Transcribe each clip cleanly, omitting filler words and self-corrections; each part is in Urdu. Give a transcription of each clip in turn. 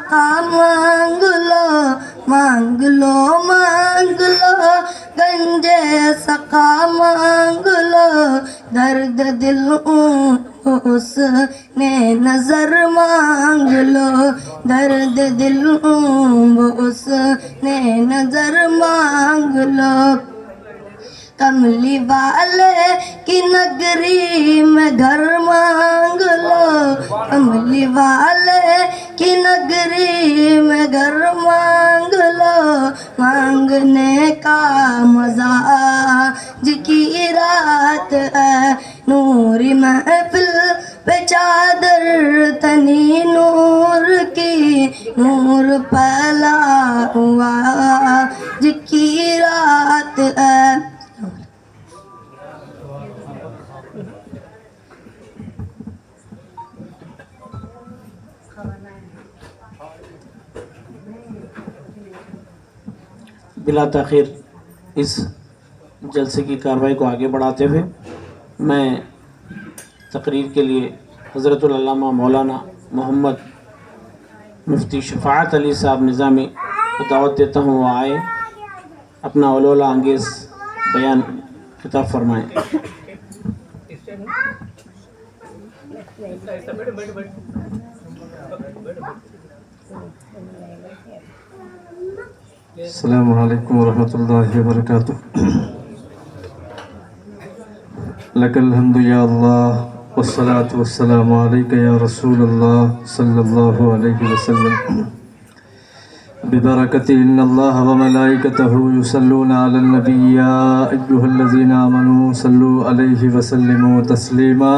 سقا مانگ لو مانگ لو مانگ لو گنج سقا مانگ لو درد دل اس نے نظر مانگ لو درد دل اس نے نظر مانگ لو کملی والے کی نگری میں گھر مانگ لو کملی والے کی نگری میں گھر مانگ لو مانگنے کا مزہ آج کی رات ہے نوری محفل پہ چادر تنی نور کی نور پھیلا ہوا آج کی رات ہے بلا تاخیر اس جلسے کی کارروائی کو آگے بڑھاتے ہوئے میں تقریر کے لیے حضرت العلامہ مولانا محمد مفتی شفاعت علی صاحب نظامی کو دعوت دیتا ہوں وہ آئے اپنا علولہ انگیز بیان خطاب فرمائیں. السلام علیکم ورحمۃ اللہ وبرکاتہ. لک الحمد یا اللہ والصلاة والسلام علیک یا رسول اللہ صلی اللہ علیہ وسلم. ببرکت ان اللہ وملائکتہ یصلون علی النبی یا ایہا الذین آمنوا صلوا علیہ وسلموا تسلیما.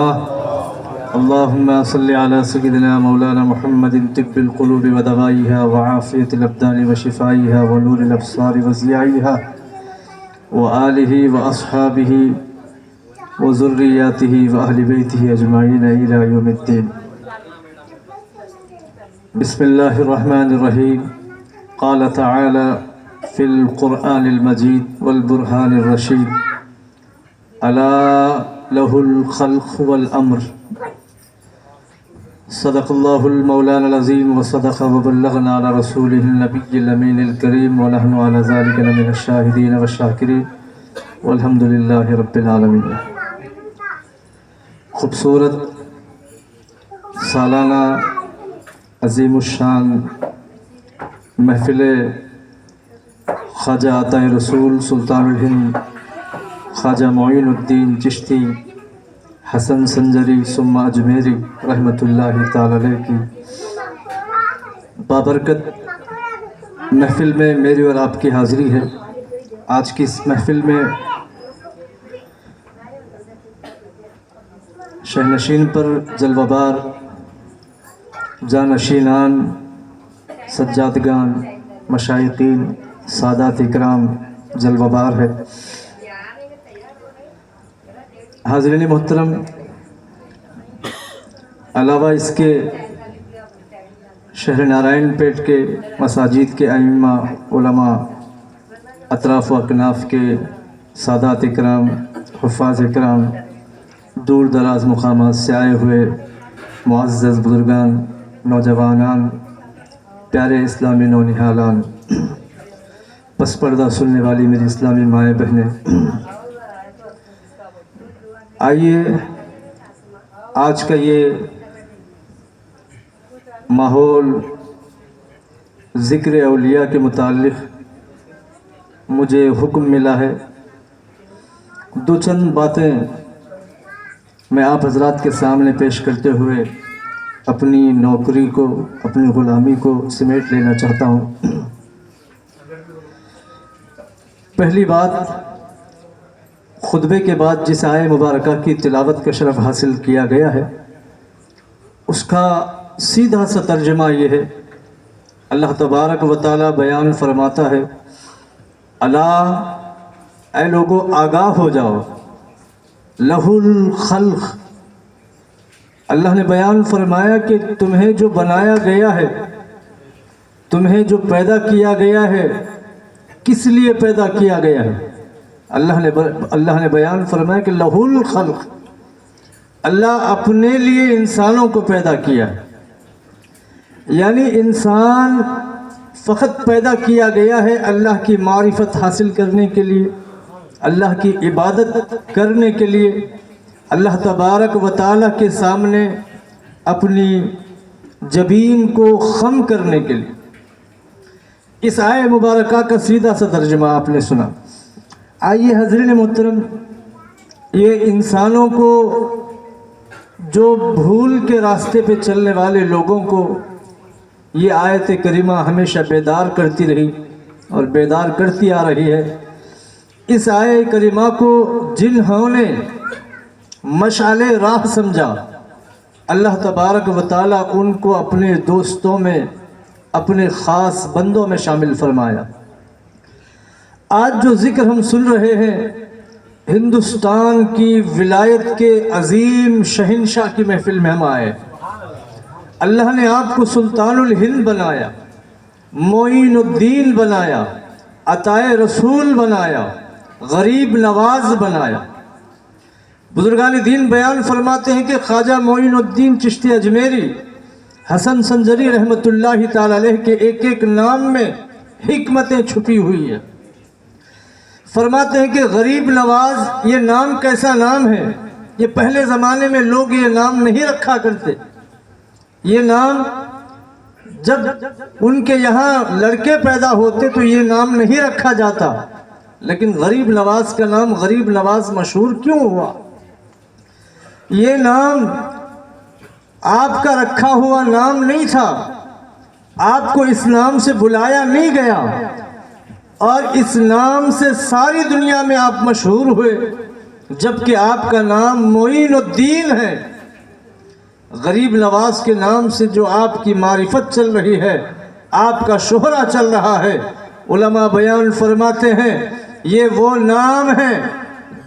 اللہم صل علی سیدنا مولانا محمد طب القلوب ودوائها وعافیت الابدان وشفائها ونور الابصار وضیاعها وآلہ واصحابہ وذریاتہ واہل بیتہ اجمعین الی یوم الدین. بسم اللہ الرحمن الرحیم. قال تعالی فی القرآن المجید والبرہان الرشید الا لہ الخلق والامر. صدق اللہ المولانا العظیم وصدق وبلغنا علی رسولہ النبی الامین الکریم ونحن علی ذلک لمن الشاہدین والشاکرین والحمد للہ رب العالمین. خوبصورت سالانہ عظیم الشان محفل خواجہ عطا رسول سلطان الہند خواجہ معین الدین چشتی حسن سنجری ثم اجمیری رحمۃ اللہ تعالی علیہ کی بابرکت محفل میں میری اور آپ کی حاضری ہے. آج کی اس محفل میں شہنشین پر جلوہ بار جانشینان سجادگان مشائقین سادات اکرام جلوہ بار ہے. حاضرین محترم، علاوہ اس کے شہر نارائن پیٹ کے مساجد کے ائمہ علماء اطراف و اکناف کے سادات اکرام حفاظ اکرام دور دراز مقامات سے آئے ہوئے معزز بزرگان نوجوانان پیارے اسلامی نونہالان پس پردہ سننے والی میری اسلامی مائیں بہنیں، آئیے آج کا یہ ماحول ذکر اولیاء کے متعلق مجھے حکم ملا ہے. دو چند باتیں میں آپ حضرات کے سامنے پیش کرتے ہوئے اپنی نوکری کو اپنی غلامی کو سمیٹ لینا چاہتا ہوں. پہلی بات، خطبے کے بعد جس آیہ مبارکہ کی تلاوت کا شرف حاصل کیا گیا ہے اس کا سیدھا سا ترجمہ یہ ہے. اللہ تبارک و تعالی بیان فرماتا ہے، الا اے لوگو آگاہ ہو جاؤ، لہ الخلق. اللہ نے بیان فرمایا کہ تمہیں جو بنایا گیا ہے، تمہیں جو پیدا کیا گیا ہے، کس لیے پیدا کیا گیا ہے. اللہ نے بیان فرمایا کہ لہ الخلق، اللہ اپنے لیے انسانوں کو پیدا کیا ہے. یعنی انسان فقط پیدا کیا گیا ہے اللہ کی معرفت حاصل کرنے کے لیے، اللہ کی عبادت کرنے کے لیے، اللہ تبارک و تعالیٰ کے سامنے اپنی جبین کو خم کرنے کے لیے۔ اس آیہ مبارکہ کا سیدھا سا ترجمہ آپ نے سنا۔ آئیے حضرین محترم، یہ انسانوں کو، جو بھول کے راستے پہ چلنے والے لوگوں کو یہ آیت کریمہ ہمیشہ بیدار کرتی رہی اور بیدار کرتی آ رہی ہے۔ اس آیہ کریمہ کو جنہوں نے مشعل راہ سمجھا، اللہ تبارک و تعالیٰ ان کو اپنے دوستوں میں، اپنے خاص بندوں میں شامل فرمایا۔ آج جو ذکر ہم سن رہے ہیں، ہندوستان کی ولایت کے عظیم شہنشاہ کی محفل میں ہم آئے۔ اللہ نے آپ کو سلطان الہند بنایا، معین الدین بنایا، عطائے رسول بنایا، غریب نواز بنایا۔ بزرگان دین بیان فرماتے ہیں کہ خواجہ معین الدین چشتی اجمیری، حسن سنجری رحمۃ اللہ تعالی علیہ کے ایک ایک نام میں حکمتیں چھپی ہوئی ہیں۔ فرماتے ہیں کہ غریب نواز یہ نام کیسا نام ہے؟ یہ پہلے زمانے میں لوگ یہ نام نہیں رکھا کرتے۔ یہ نام جب ان کے یہاں لڑکے پیدا ہوتے تو یہ نام نہیں رکھا جاتا، لیکن غریب نواز کا نام غریب نواز مشہور کیوں ہوا؟ یہ نام آپ کا رکھا ہوا نام نہیں تھا، آپ کو اس نام سے بلایا نہیں گیا، اور اس نام سے ساری دنیا میں آپ مشہور ہوئے، جبکہ آپ کا نام معین الدین ہے۔ غریب نواز کے نام سے جو آپ کی معرفت چل رہی ہے، آپ کا شہرہ چل رہا ہے، علماء بیان فرماتے ہیں یہ وہ نام ہے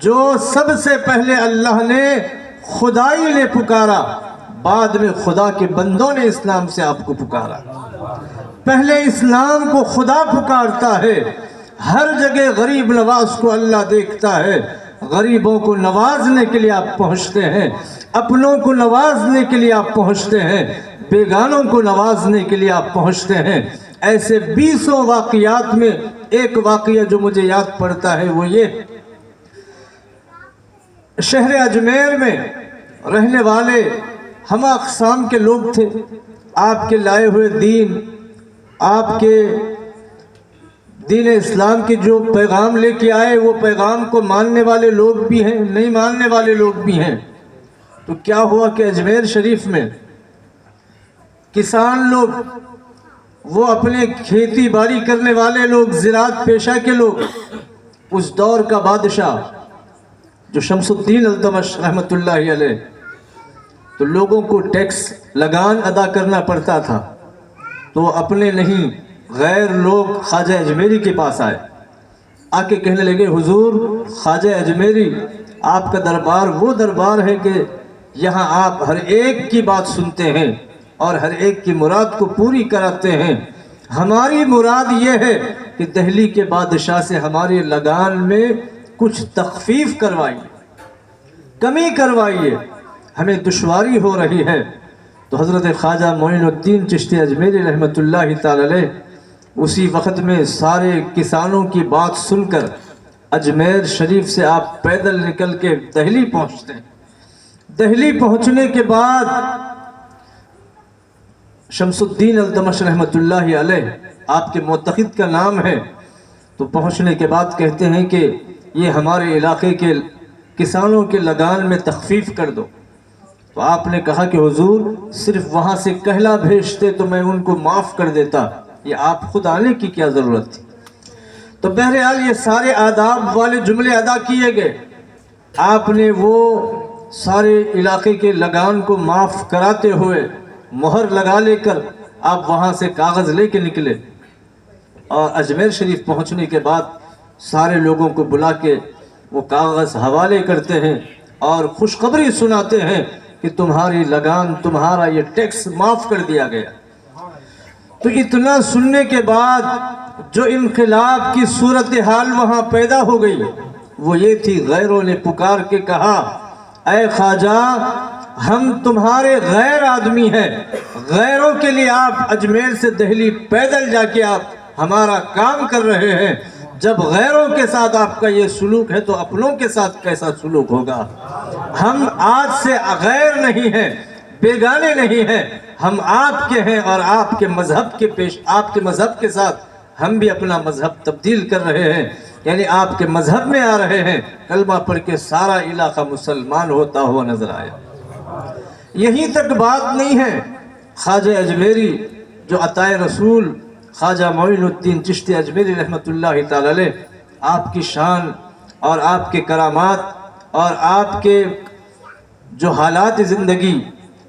جو سب سے پہلے اللہ نے خدائی نے پکارا، بعد میں خدا کے بندوں نے اس نام سے آپ کو پکارا۔ پہلے اس نام کو خدا پکارتا ہے، ہر جگہ غریب نواز کو اللہ دیکھتا ہے۔ غریبوں کو نوازنے کے لیے آپ پہنچتے ہیں، اپنوں کو نوازنے کے لیے آپ پہنچتے ہیں، بیگانوں کو نوازنے کے لیے آپ پہنچتے ہیں۔ ایسے 20 واقعات میں ایک واقعہ جو مجھے یاد پڑتا ہے وہ یہ، شہر اجمیر میں رہنے والے ہم اقسام کے لوگ تھے، آپ کے لائے ہوئے دین، آپ کے دین اسلام کے جو پیغام لے کے آئے وہ پیغام کو ماننے والے لوگ بھی ہیں، نہیں ماننے والے لوگ بھی ہیں۔ تو کیا ہوا کہ اجمیر شریف میں کسان لوگ، وہ اپنے کھیتی باڑی کرنے والے لوگ، زراعت پیشہ کے لوگ، اس دور کا بادشاہ جو شمس الدین التمش رحمۃ اللہ علیہ، تو لوگوں کو ٹیکس لگان ادا کرنا پڑتا تھا، تو اپنے نہیں غیر لوگ خواجہ اجمیری کے پاس آئے، آ کے کہنے لگے حضور خواجہ اجمیری آپ کا دربار وہ دربار ہے کہ یہاں آپ ہر ایک کی بات سنتے ہیں اور ہر ایک کی مراد کو پوری کراتے ہیں۔ ہماری مراد یہ ہے کہ دہلی کے بادشاہ سے ہماری لگان میں کچھ تخفیف کروائیے، کمی کروائیے، ہمیں دشواری ہو رہی ہے۔ تو حضرت خواجہ معین الدین چشتی اجمیری رحمۃ اللہ تعالی علیہ اسی وقت میں سارے کسانوں کی بات سن کر اجمیر شریف سے آپ پیدل نکل کے دہلی پہنچتے ہیں۔ دہلی پہنچنے کے بعد شمس الدین التمش رحمۃ اللہ علیہ آپ کے معتقد کا نام ہے، تو پہنچنے کے بعد کہتے ہیں کہ یہ ہمارے علاقے کے کسانوں کے لگان میں تخفیف کر دو۔ تو آپ نے کہا کہ حضور صرف وہاں سے کہلا بھیجتے تو میں ان کو معاف کر دیتا، یہ آپ خود آنے کی کیا ضرورت تھی؟ تو بہرحال یہ سارے آداب والے جملے ادا کیے گئے، آپ نے وہ سارے علاقے کے لگان کو معاف کراتے ہوئے مہر لگا لے کر آپ وہاں سے کاغذ لے کے نکلے، اور اجمیر شریف پہنچنے کے بعد سارے لوگوں کو بلا کے وہ کاغذ حوالے کرتے ہیں اور خوشخبری سناتے ہیں کہ تمہاری لگان، تمہارا یہ ٹیکس معاف کر دیا گیا۔ تو اتنا سننے کے بعد جو انقلاب کی صورتحال وہاں پیدا ہو گئی وہ یہ تھی، غیروں نے پکار کے کہا اے خواجہ ہم تمہارے غیر آدمی ہیں، غیروں کے لیے آپ اجمیر سے دہلی پیدل جا کے آپ ہمارا کام کر رہے ہیں۔ جب غیروں کے ساتھ آپ کا یہ سلوک ہے تو اپنوں کے ساتھ کیسا سلوک ہوگا؟ ہم آج سے غیر نہیں ہیں، بیگانے نہیں ہیں، ہم آپ کے ہیں، اور آپ کے مذہب کے ساتھ ہم بھی اپنا مذہب تبدیل کر رہے ہیں، یعنی آپ کے مذہب میں آ رہے ہیں۔ کلمہ پڑھ کے سارا علاقہ مسلمان ہوتا ہوا نظر آیا۔ یہیں تک بات نہیں ہے، خواجہ اجمیری جو عطائے رسول خواجہ معین الدین چشتی اجمیری رحمۃ اللہ تعالی علیہ، آپ کی شان اور آپ کے کرامات اور آپ کے جو حالات زندگی،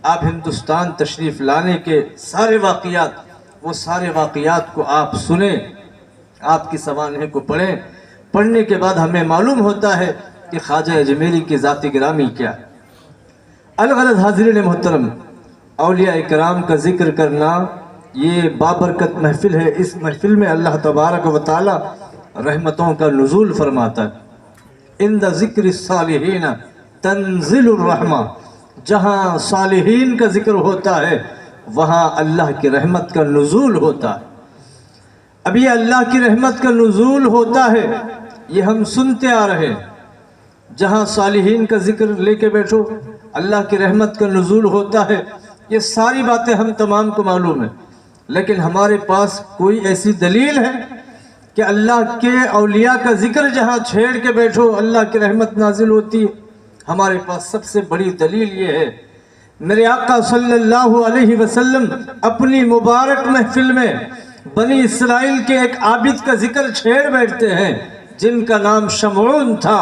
آپ ہندوستان تشریف لانے کے سارے واقعات، وہ سارے واقعات کو آپ سنیں، آپ کی سوانح کو پڑھیں۔ پڑھنے کے بعد ہمیں معلوم ہوتا ہے کہ خواجہ اجمیری کی ذات گرامی کیا ہے۔ الغرض حاضرین محترم، اولیاء کرام کا ذکر کرنا یہ بابرکت محفل ہے۔ اس محفل میں اللہ تبارک و تعالی رحمتوں کا نزول فرماتا ہے۔ عند ذکر الصالحین تنزل الرحمہ، جہاں صالحین کا ذکر ہوتا ہے وہاں اللہ کی رحمت کا نزول ہوتا ہے۔ اب یہ اللہ کی رحمت کا نزول ہوتا ہے، یہ ہم سنتے آ رہے ہیں۔ جہاں صالحین کا ذکر لے کے بیٹھو اللہ کی رحمت کا نزول ہوتا ہے، یہ ساری باتیں ہم تمام کو معلوم ہیں، لیکن ہمارے پاس کوئی ایسی دلیل ہے کہ اللہ کے اولیاء کا ذکر جہاں چھیڑ کے بیٹھو اللہ کی رحمت نازل ہوتی ہے؟ ہمارے پاس سب سے بڑی دلیل یہ ہے، میرے آقا صلی اللہ علیہ وسلم اپنی مبارک محفل میں بنی اسرائیل کے ایک عابد کا ذکر چھیڑ بیٹھتے ہیں جن کا نام شمعون تھا۔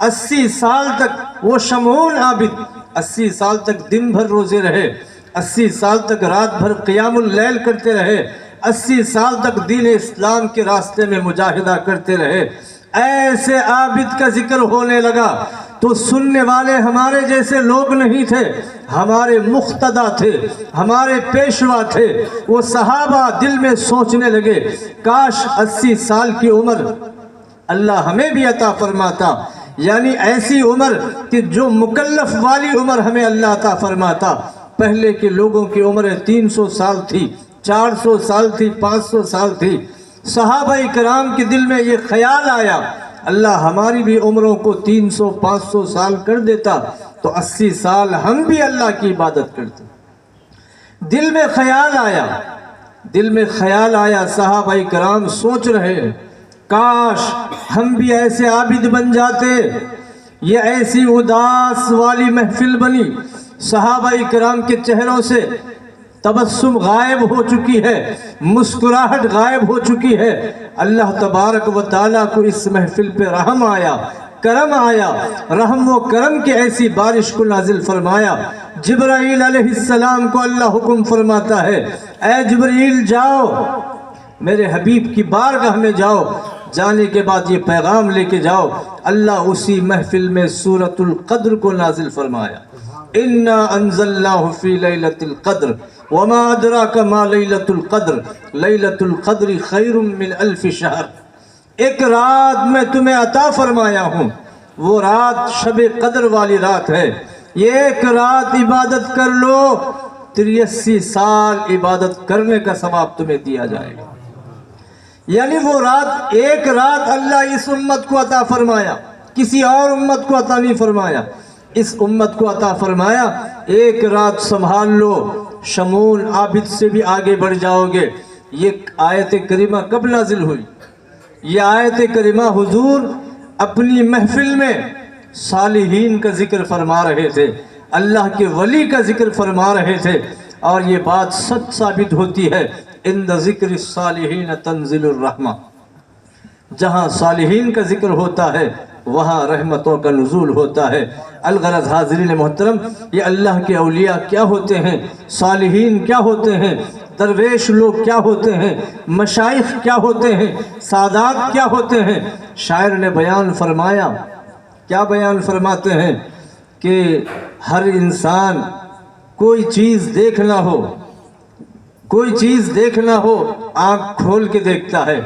80 سال تک وہ شمعون عابد 80 سال تک دن بھر روزے رہے، 80 سال تک رات بھر قیام اللیل کرتے رہے، 80 سال تک دین اسلام کے راستے میں مجاہدہ کرتے رہے۔ ایسے عابد کا ذکر ہونے لگا تو سننے والے ہمارے جیسے لوگ نہیں تھے، ہمارے مقتدی تھے، ہمارے پیشوا تھے۔ وہ صحابہ دل میں سوچنے لگے، کاش 80 سال کی عمر اللہ ہمیں بھی عطا فرماتا، یعنی ایسی عمر کہ جو مکلف والی عمر ہمیں اللہ عطا فرماتا۔ پہلے کے لوگوں کی عمریں 300 سال تھی، 400 سال تھی، 500 سال تھی۔ صحابہ کرام کے دل میں یہ خیال آیا، اللہ ہماری بھی عمروں کو 300-500 سال کر دیتا تو 80 سال ہم بھی اللہ کی عبادت کرتے۔ دل میں خیال آیا، صحابہ کرام سوچ رہے ہیں کاش ہم بھی ایسے عابد بن جاتے۔ یہ ایسی اداس والی محفل بنی، صحابہ کرام کے چہروں سے تبسم غائب ہو چکی ہے، مسکراہٹ غائب ہو چکی ہے۔ اللہ تبارک و تعالیٰ کو اس محفل پہ رحم آیا، کرم آیا، رحم و کرم کی ایسی بارش کو نازل فرمایا۔ جبرائیل علیہ السلام کو اللہ حکم فرماتا ہے، اے جبرائیل جاؤ میرے حبیب کی بارگاہ میں جاؤ، جانے کے بعد یہ پیغام لے کے جاؤ۔ اللہ اسی محفل میں سورۃ القدر کو نازل فرمایا، انا انزلناہ فی لیلۃ القدر وما ادراک ما لیلۃ القدر لیلۃ القدر خیر من الف شہر۔ ایک رات میں تمہیں عطا فرمایا ہوں، وہ رات شب قدر والی رات ہے، یہ ایک رات عبادت کر لو 83 سال عبادت کرنے کا ثواب تمہیں دیا جائے گا۔ یعنی وہ رات، ایک رات اللہ اس امت کو عطا فرمایا، کسی اور امت کو عطا نہیں فرمایا، اس امت کو عطا فرمایا۔ ایک رات سنبھال لو، شمعون عابد سے بھی آگے بڑھ جاؤ گے۔ یہ آیت کریمہ کب نازل ہوئی؟ یہ آیت کریمہ حضور اپنی محفل میں صالحین کا ذکر فرما رہے تھے، اللہ کے ولی کا ذکر فرما رہے تھے، اور یہ بات سچ ثابت ہوتی ہے، عند ذکر الصالحین تنزل الرحمہ۔ جہاں صالحین کا ذکر ہوتا ہے وہاں رحمتوں کا نزول ہوتا ہے۔ الغرض حاضرین محترم، یہ اللہ کے اولیاء کیا ہوتے ہیں، صالحین کیا ہوتے ہیں، درویش لوگ کیا ہوتے ہیں، مشائخ کیا ہوتے ہیں، سادات کیا ہوتے ہیں۔ شاعر نے بیان فرمایا، کیا بیان فرماتے ہیں کہ ہر انسان کوئی چیز دیکھنا ہو آنکھ کھول کے دیکھتا ہے،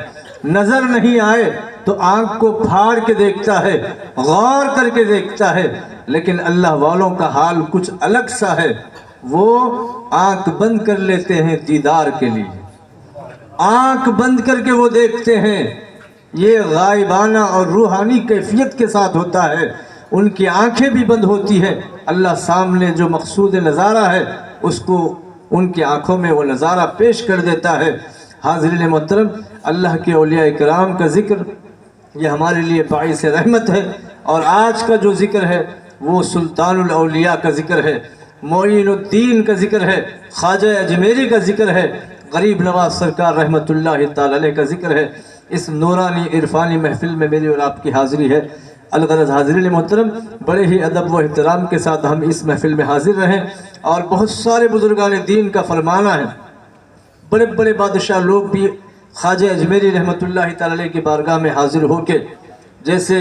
نظر نہیں آئے تو آنکھ کو پھاڑ کے دیکھتا ہے، غور کر کے دیکھتا ہے، لیکن اللہ والوں کا حال کچھ الگ سا ہے، وہ آنکھ بند کر لیتے ہیں دیدار کے لیے، آنکھ بند کر کے وہ دیکھتے ہیں۔ یہ غائبانہ اور روحانی کیفیت کے ساتھ ہوتا ہے، ان کی آنکھیں بھی بند ہوتی ہیں، اللہ سامنے جو مقصود نظارہ ہے اس کو ان کی آنکھوں میں وہ نظارہ پیش کر دیتا ہے۔ حاضرین محترم، اللہ کے اولیاء کرام کا ذکر یہ ہمارے لیے باعث رحمت ہے، اور آج کا جو ذکر ہے وہ سلطان الاولیاء کا ذکر ہے، معین الدین کا ذکر ہے، خواجہ اجمیری کا ذکر ہے، غریب نواز سرکار رحمت اللہ تعالی علیہ کا ذکر ہے۔ اس نورانی عرفانی محفل میں میری اور آپ کی حاضری ہے۔ الغرض حاضرین محترم، بڑے ہی ادب و احترام کے ساتھ ہم اس محفل میں حاضر رہیں، اور بہت سارے بزرگان دین کا فرمانا ہے، بڑے بڑے بادشاہ لوگ بھی خواجہ اجمیری رحمت اللہ تعالی علیہ کی بارگاہ میں حاضر ہو کے، جیسے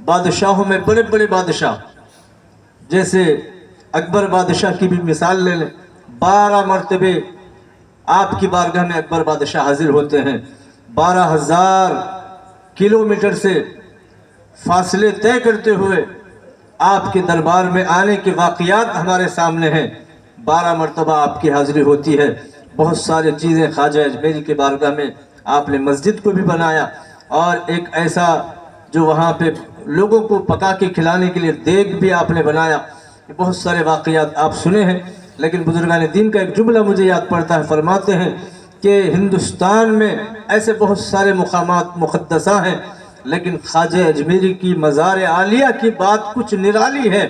بادشاہوں میں بڑے بڑے بادشاہ، جیسے اکبر بادشاہ کی بھی مثال لے لیں، 12 مرتبے آپ کی بارگاہ میں اکبر بادشاہ حاضر ہوتے ہیں، 12,000 کلومیٹر سے فاصلے طے کرتے ہوئے آپ کے دربار میں آنے کے واقعات ہمارے سامنے ہیں، 12 مرتبہ آپ کی حاضری ہوتی ہے۔ بہت سارے چیزیں خواجہ اجمیری کے بارگاہ میں آپ نے مسجد کو بھی بنایا، اور ایک ایسا جو وہاں پہ لوگوں کو پکا کے کھلانے کے لیے دیگ بھی آپ نے بنایا۔ بہت سارے واقعات آپ سنے ہیں، لیکن بزرگان دین کا ایک جملہ مجھے یاد پڑتا ہے، فرماتے ہیں کہ ہندوستان میں ایسے بہت سارے مقامات مقدسہ ہیں، لیکن خواجہ اجمیری کی مزار عالیہ کی بات کچھ نرالی ہے۔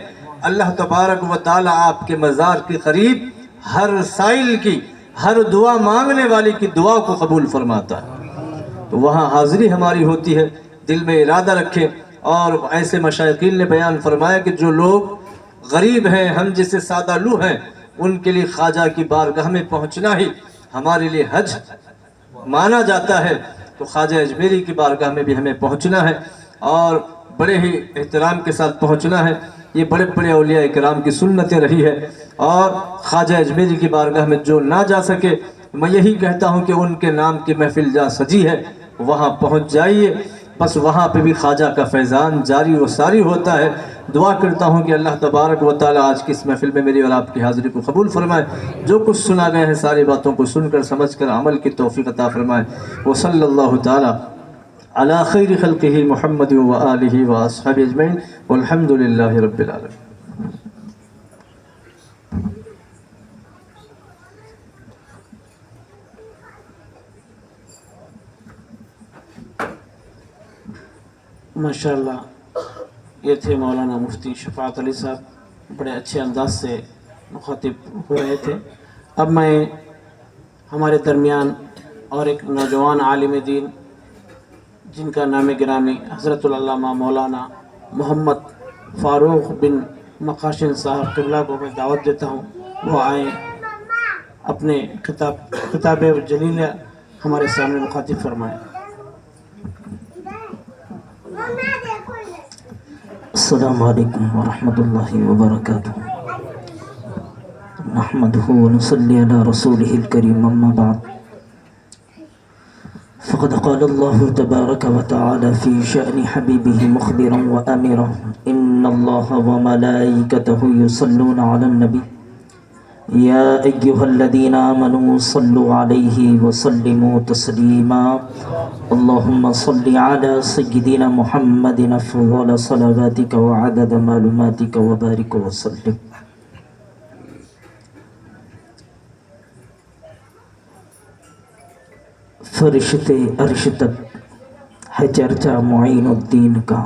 اللہ تبارک و تعالی آپ کے مزار کے قریب ہر سائل کی، ہر دعا مانگنے والے کی دعا کو قبول فرماتا ہے۔ تو وہاں حاضری ہماری ہوتی ہے، دل میں ارادہ رکھیں۔ اور ایسے مشائقین نے بیان فرمایا کہ جو لوگ غریب ہیں، ہم جیسے سادہ لو ہیں، ان کے لیے خواجہ کی بارگاہ میں پہنچنا ہی ہمارے لیے حج مانا جاتا ہے، تو خواجہ اجمیری کی بارگاہ میں بھی ہمیں پہنچنا ہے، اور بڑے ہی احترام کے ساتھ پہنچنا ہے۔ یہ بڑے بڑے اولیاء کرام کی سنتیں رہی ہے، اور خواجہ اجمیری کی بارگاہ میں جو نہ جا سکے، میں یہی کہتا ہوں کہ ان کے نام کی محفل جہاں سجی ہے وہاں پہنچ جائیے، بس وہاں پہ بھی خواجہ کا فیضان جاری و ساری ہوتا ہے۔ دعا کرتا ہوں کہ اللہ تبارک و تعالی آج کی اس محفل میں میری اور آپ کی حاضری کو قبول فرمائے، جو کچھ سنا گئے ہیں ساری باتوں کو سن کر سمجھ کر عمل کی توفیق عطا فرمائے۔ وصلی اللہ تعالی علی خیر خلقہ محمد و آلہ و اصحابہ اجمعین، والحمد للہ رب العالمین۔ ماشاءاللہ، یہ تھے مولانا مفتی شفاعت علی صاحب، بڑے اچھے انداز سے مخاطب ہو رہے تھے۔ اب میں ہمارے درمیان اور ایک نوجوان عالم دین جن کا نام گرامی حضرت العلامہ مولانا محمد فاروق بن مقاشن صاحب قبلہ کو میں دعوت دیتا ہوں، وہ آئیں اپنے خطاب جلیلہ ہمارے سامنے مخاطب فرمائیں۔ السلام علیکم ورحمۃ اللہ وبرکاتہ۔ نحمده ونصلي على رسوله الكريم، اما بعد، فقد قال الله تبارك وتعالى في شأن حبيبه مخبرا وآمرا: إن الله وملائكته يصلون على النبي يا أيها الذين آمنوا صلوا عليه وسلموا تسليما اللهم صل على سيدنا محمد أفضل صلواتك وعدد معلوماتك وبارك وسلم۔ فرشتے عرش تک ہے چرچا معین الدین کا،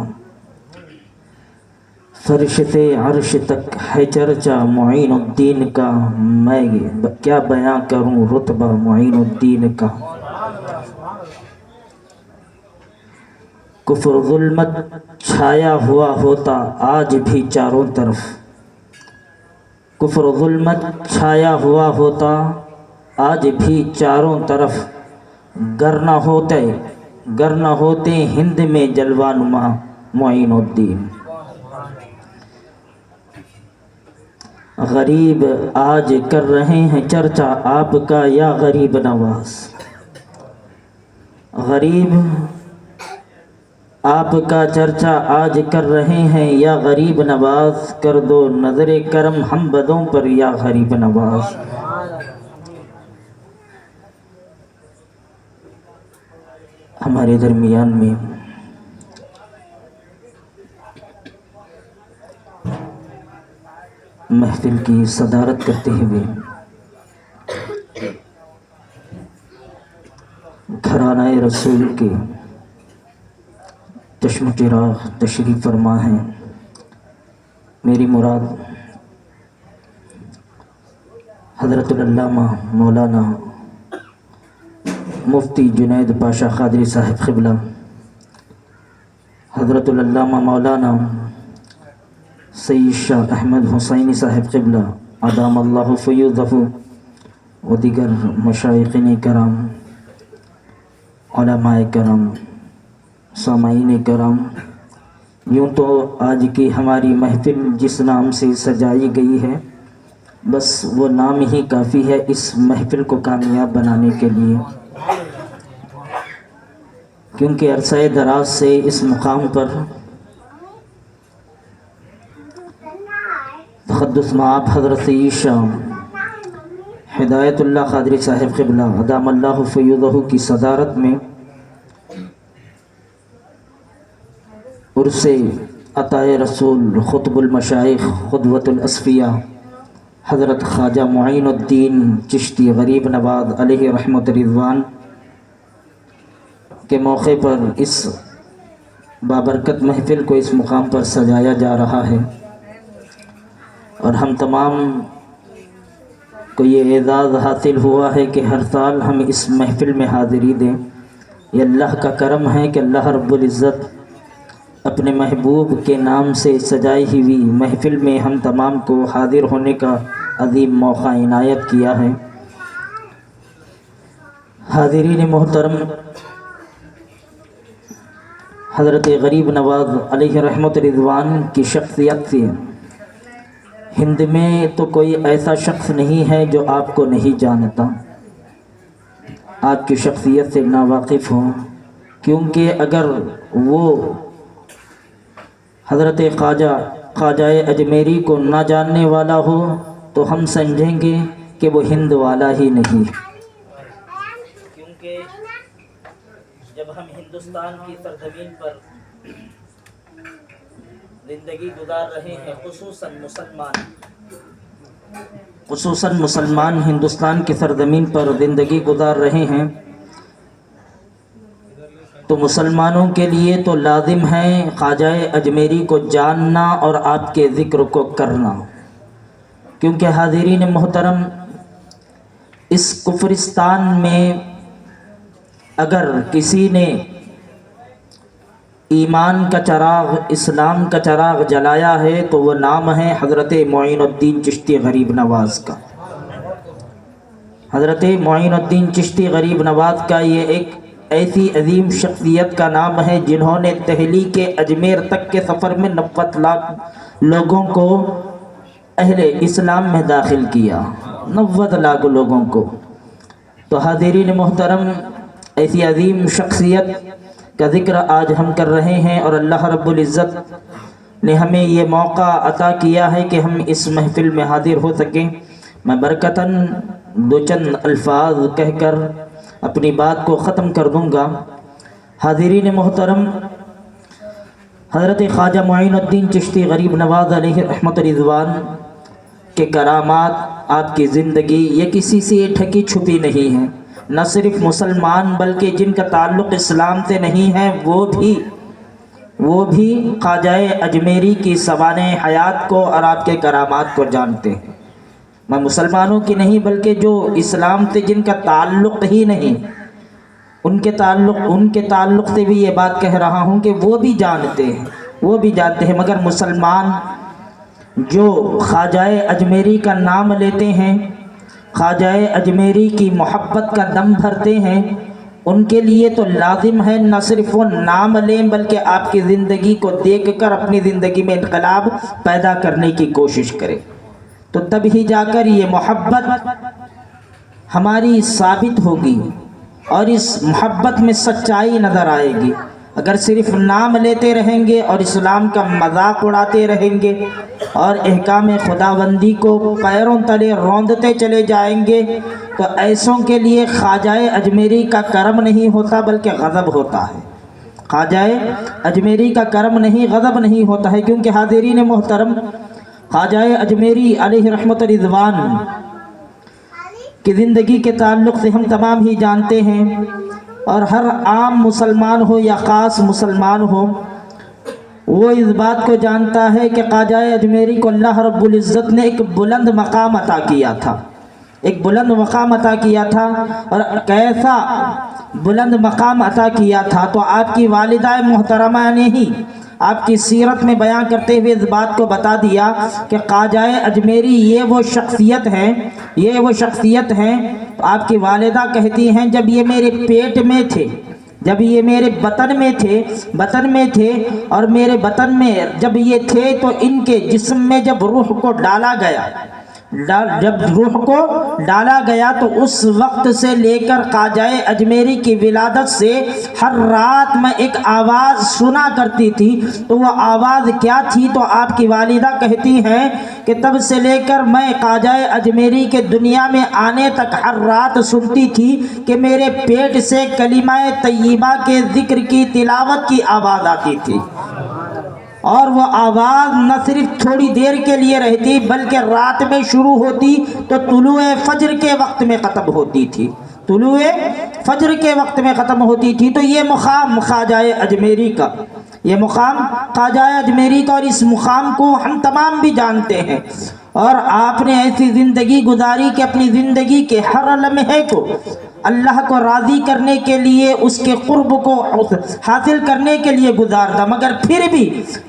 فرشتے عرش تک ہے چرچا معین الدین کا، میں کیا بیاں کروں رتبہ معین الدین کا۔ کفر ظلمت چھایا ہوا ہوتا آج بھی چاروں طرف، کفر ظلمت چھایا ہوا ہوتا آج بھی چاروں طرف، گر نہ ہوتے ہند میں جلوہ نما معین الدین۔ غریب آج کر رہے ہیں چرچا آپ کا یا غریب نواز، غریب آپ کا چرچا آج کر رہے ہیں، یا غریب نواز کر دو نظر کرم ہم بدوں پر یا غریب نواز۔ ہمارے درمیان میں محفل کی صدارت کرتے ہوئے گھرانہ رسول کے چشم چراغ تشریف فرما ہیں۔ میری مراد حضرت العلامہ مولانا مفتی جنید پاشا قادری صاحب قبلہ، حضرت العلامہ مولانا سید شاہ احمد حسینی صاحب قبلہ ادام اللہ فیوضہ، و دیگر مشائخین کرام، علماء کرام، سامعین کرام، یوں تو آج کی ہماری محفل جس نام سے سجائی گئی ہے، بس وہ نام ہی کافی ہے اس محفل کو کامیاب بنانے کے لیے، کیونکہ عرصہ دراز سے اس مقام پر تقدس مآب حضرت شاہ ہدایت اللہ قادری صاحب قبلہ ادام اللہ فیوضہ کی صدارت میں عرس عطائے رسول خطب المشائخ قدوۃ الاصفیاء حضرت خواجہ معین الدین چشتی غریب نواز علیہ رحمت رضوان کے موقع پر اس بابرکت محفل کو اس مقام پر سجایا جا رہا ہے، اور ہم تمام کو یہ اعزاز حاصل ہوا ہے کہ ہر سال ہم اس محفل میں حاضری دیں۔ یہ اللہ کا کرم ہے کہ اللہ رب العزت اپنے محبوب کے نام سے سجائی ہوئی محفل میں ہم تمام کو حاضر ہونے کا عظیم موقع عنایت کیا ہے۔ حاضرین محترم، حضرت غریب نواز علیہ رحمت رضوان کی شخصیت سے ہند میں تو کوئی ایسا شخص نہیں ہے جو آپ کو نہیں جانتا، آپ کی شخصیت سے ناواقف ہوں، کیونکہ اگر وہ حضرت خواجہ اجمیری کو نہ جاننے والا ہو تو ہم سمجھیں گے کہ وہ ہند والا ہی نہیں، کیونکہ جب ہم ہندوستان کی سرزمین پر زندگی گزار رہے ہیں، خصوصاً مسلمان ہندوستان کی سرزمین پر زندگی گزار رہے ہیں، تو مسلمانوں کے لیے تو لازم ہے خواجہ اجمیری کو جاننا اور آپ کے ذکر کو کرنا، کیونکہ حاضرین محترم، اس کفرستان میں اگر کسی نے ایمان کا چراغ، اسلام کا چراغ جلایا ہے تو وہ نام ہے حضرت معین الدین چشتی غریب نواز کا۔ حضرت معین الدین چشتی غریب نواز کا یہ ایک ایسی عظیم شخصیت کا نام ہے جنہوں نے دہلی کے اجمیر تک کے سفر میں 90 لاکھ لوگوں کو اہل اسلام میں داخل کیا، 90 لاکھ لوگوں کو۔ تو حاضرین محترم، ایسی عظیم شخصیت کا ذکر آج ہم کر رہے ہیں، اور اللہ رب العزت نے ہمیں یہ موقع عطا کیا ہے کہ ہم اس محفل میں حاضر ہو سکیں۔ میں برکتاً دو چند الفاظ کہہ کر اپنی بات کو ختم کر دوں گا۔ حاضرین محترم، حضرت خواجہ معین الدین چشتی غریب نواز علیہ رحمت رضوان کے کرامات، آپ کی زندگی یہ کسی سے ٹھکی چھپی نہیں ہے۔ نہ صرف مسلمان بلکہ جن کا تعلق اسلام سے نہیں ہے وہ بھی خواجہ اجمیری کی سوانح حیات کو اور آپ کے کرامات کو جانتے ہیں۔ میں مسلمانوں کی نہیں بلکہ جو اسلام سے جن کا تعلق ہی نہیں، ان کے تعلق سے بھی یہ بات کہہ رہا ہوں کہ وہ بھی جانتے ہیں، مگر مسلمان جو خواجہ اجمیری کا نام لیتے ہیں، خواجہ اجمیری کی محبت کا دم بھرتے ہیں، ان کے لیے تو لازم ہے نہ صرف وہ نام لیں بلکہ آپ کی زندگی کو دیکھ کر اپنی زندگی میں انقلاب پیدا کرنے کی کوشش کریں، تو تب ہی جا کر یہ محبت ہماری ثابت ہوگی، اور اس محبت میں سچائی نظر آئے گی۔ اگر صرف نام لیتے رہیں گے اور اسلام کا مذاق اڑاتے رہیں گے اور احکام خداوندی کو پیروں تلے روندتے چلے جائیں گے تو ایسوں کے لیے خواجہ اجمیری کا کرم نہیں ہوتا بلکہ غضب ہوتا ہے۔ خواجہ اجمیری کا کرم نہیں، غضب نہیں ہوتا ہے، کیونکہ حاضرین محترم، خواجہ اجمیری علیہ رحمت رضوان کی زندگی کے تعلق سے ہم تمام ہی جانتے ہیں، اور ہر عام مسلمان ہو یا خاص مسلمان ہو وہ اس بات کو جانتا ہے کہ خواجہ اجمیری کو اللہ رب العزت نے ایک بلند مقام عطا کیا تھا، ایک بلند مقام عطا کیا تھا۔ اور کیسا بلند مقام عطا کیا تھا تو آپ کی والدہ محترمہ نے ہی آپ کی سیرت میں بیان کرتے ہوئے اس بات کو بتا دیا کہ خواجہ اجمیری یہ وہ شخصیت ہیں۔ آپ کی والدہ کہتی ہیں جب یہ میرے پیٹ میں تھے، جب یہ میرے بطن میں تھے اور میرے بطن میں جب یہ تھے تو ان کے جسم میں جب روح کو ڈالا گیا تو اس وقت سے لے کر خواجہ اجمیری کی ولادت سے ہر رات میں ایک آواز سنا کرتی تھی۔ تو وہ آواز کیا تھی؟ تو آپ کی والدہ کہتی ہیں کہ تب سے لے کر میں خواجہ اجمیری کے دنیا میں آنے تک ہر رات سنتی تھی کہ میرے پیٹ سے کلمہ طیبہ کے ذکر کی تلاوت کی آواز آتی تھی، اور وہ آواز نہ صرف تھوڑی دیر کے لیے رہتی بلکہ رات میں شروع ہوتی تو طلوع فجر کے وقت میں ختم ہوتی تھی، طلوع فجر کے وقت میں ختم ہوتی تھی۔ تو یہ مقام خواجہ اجمیری کا، یہ مقام خواجہ اجمیری کا، اور اس مقام کو ہم تمام بھی جانتے ہیں۔ اور آپ نے ایسی زندگی گزاری کہ اپنی زندگی کے ہر لمحے کو اللہ کو راضی کرنے کے لیے، اس کے قرب کو حاصل کرنے کے لیے گزارتا، مگر پھر بھی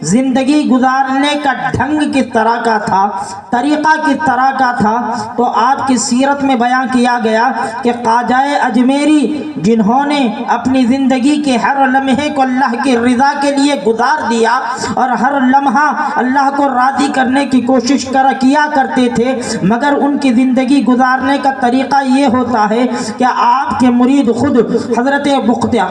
زندگی گزارنے کا ڈھنگ کس طرح کا تھا، طریقہ کس طرح کا تھا، تو آپ کی سیرت میں بیان کیا گیا کہ خواجہ اجمیری جنہوں نے اپنی زندگی کے ہر لمحے کو اللہ کی رضا کے لیے گزار دیا اور ہر لمحہ اللہ کو راضی کرنے کی کوشش کیا کرتے تھے، مگر ان کی زندگی گزارنے کا طریقہ یہ ہوتا ہے کہ آپ کے مرید خود حضرت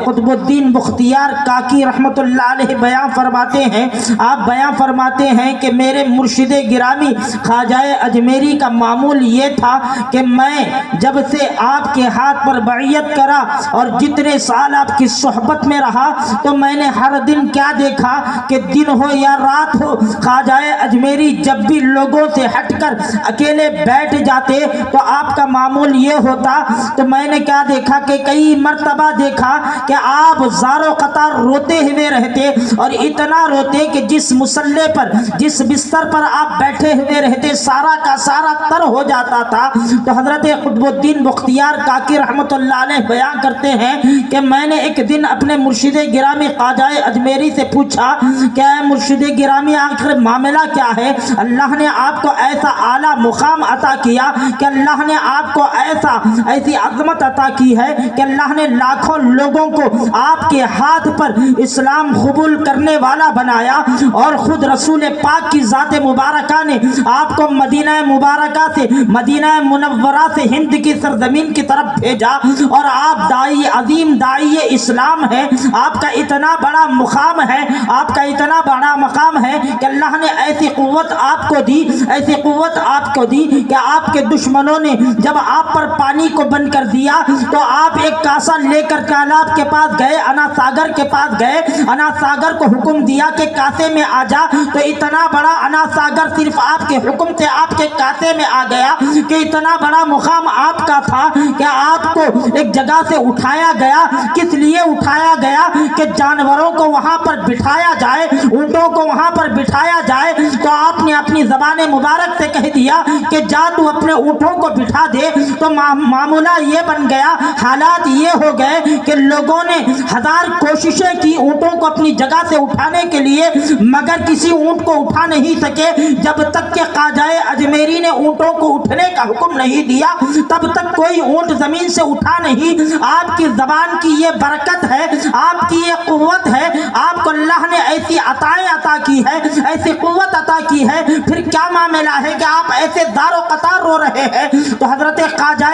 قطب الدین بختیار کاکی رحمت اللہ علیہ بیان فرماتے ہیں کہ میرے مرشد گرامی خواجہ اجمیری کا معمول یہ تھا کہ میں جب سے آپ کے ہاتھ پر بیعت کرا اور جتنے سال آپ کی صحبت میں رہا تو میں نے ہر دن کیا دیکھا کہ دن ہو یا رات ہو، خواجہ اجمیری جب بھی لوگوں سے ہٹ کر اکیلے بیٹھ جاتے تو آپ کا معمول یہ ہوتا، تو میں نے کیا دیکھا کہ کئی مرتبہ دیکھا کہ آپ زار و قطار روتے ہوئے رہتے، اور اتنا روتے کہ جس مصلے پر، جس بستر پر آپ بیٹھے ہوئے رہتے سارا کا سارا تر ہو جاتا تھا۔ تو حضرت قطب الدین بختیار کاکی رحمت اللہ علیہ بیان کرتے ہیں کہ میں نے ایک دن اپنے مرشد گرامی خواجہ اجمیری سے پوچھا کہ اے مرشد گرامی آخر معاملہ کیا ہے؟ اللہ نے آپ کو ایسا اعلیٰ مقام عطا کیا کہ اللہ نے آپ کو ایسی عظمت عطا کی ہے کہ اللہ نے لاکھوں لوگوں کو آپ کے ہاتھ پر اسلام قبول کرنے والا بنایا، اور خود رسول پاک کی ذات مبارکہ نے آپ کو مدینہ مبارکہ سے، مدینہ منورہ سے ہند کی سرزمین کی طرف بھیجا، اور آپ داعی عظیم داعی اسلام ہے، آپ کا اتنا بڑا مقام ہے، آپ کا اتنا بڑا مقام ہے کہ اللہ نے ایسی قوت آپ کو دی، ایسی قوت آپ کو دی کہ آپ کے دشمنوں نے جب آپ پر پانی کو بند کر دیا تو آپ ایک کاسا لے کر تالاب کے پاس گئے، انا ساگر کے پاس گئے، انا ساگر کو حکم دیا کہ کاسے میں آ جا، تو اتنا بڑا انا ساگر صرف آپ کے حکم سے آپ کے کاسے میں آ گیا کہ اتنا بڑا مقام آپ کا تھا کہ آپ کو ایک جگہ سے اٹھایا گیا۔ کس لیے اٹھایا گیا؟ کہ جانوروں کو وہاں پر بٹھایا جائے، اونٹوں کو وہاں پر بٹھایا جائے، تو آپ نے اپنی زبان مبارک سے کہہ دیا کہ جا تو اپنے اونٹوں کو بٹھا دے۔ تو معاملہ یہ بن گیا، حالات یہ ہو گئے کہ لوگوں نے ہزار کوششیں کی اونٹوں کو اپنی جگہ سے اٹھانے کے لیے، مگر کسی اونٹ کو اٹھا نہیں سکے۔ جب تک کہ خواجہ اجمیری نے اونٹوں کو اٹھنے کا حکم نہیں دیا تب تک کوئی اونٹ زمین سے اٹھا نہیں۔ آپ کی زبان کی یہ برکت ہے، آپ کی یہ قوت ہے، آپ کو اللہ نے ایسی عطائیں عطا کی ہے، ایسی قوت عطا کی ہے، پھر کیا معاملہ ہے کہ آپ ایسے دار و قطار رو رہے ہیں؟ تو حضرت خواجہ